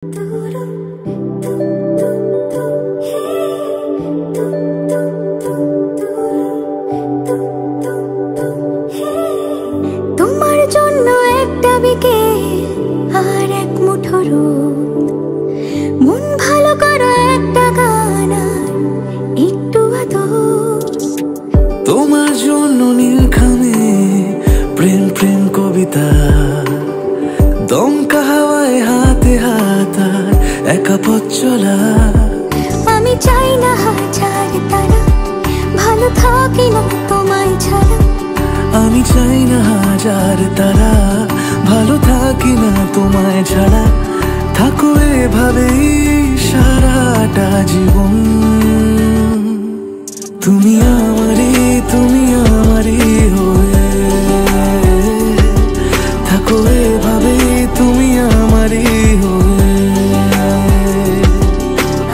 তোমার জন্য একটা বিকেল আর এক মুঠো রোদ, মন ভালো করা একটা গান আর একটু আদর। তোমার জন্য নীলখামে প্রেম প্রেম কবিতা, দমকা হাওয়ায় হাতে হাত আর একা পথ চলা। আমি চাই না হাজার তারা, ভালো থাকি না তোমায় ছাড়া। আমি চাই না হাজার তারা, ভালো থাকি না তোমায় ছাড়া। থাকো এভাবেই সারাটা জীবন। তুমি আমারই হয়ে থাকো এভাবেই, তুমি আমারই হয়ে।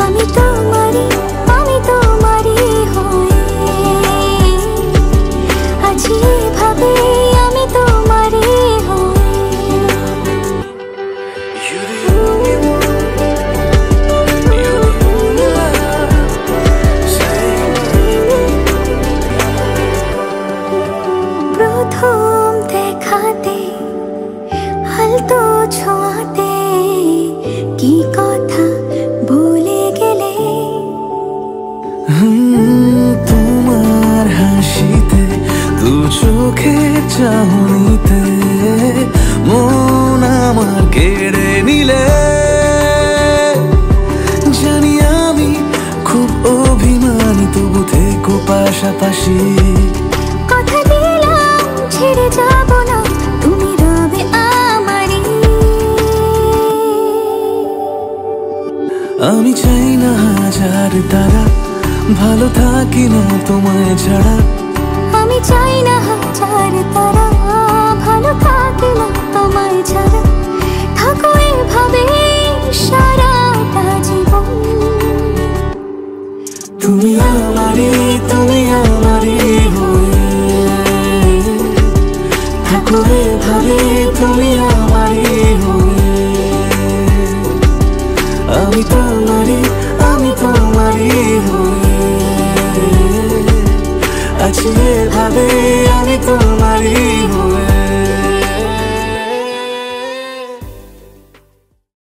আমি তোমারই হয়ে আছি এভাবে, আমি তোমারই হয়ে। প্রথম দেখাতে হালতো ছোঁয়াতে কি কথা ভুলে গেলে। তোমার হাসিতে, দু চোখে চাহনিতে মন আমার কেড়ে নিলে। জানি আমি খুব অভিমানী, তবু থেকো পাশাপাশি। কথা দিলাম ছেড়ে যাব না, তুমি রবে আমারই। আমি চাই না হাজার তারা, ভালো থাকি না তোমায় ছাড়া। আমি চাই না হাজার তারা,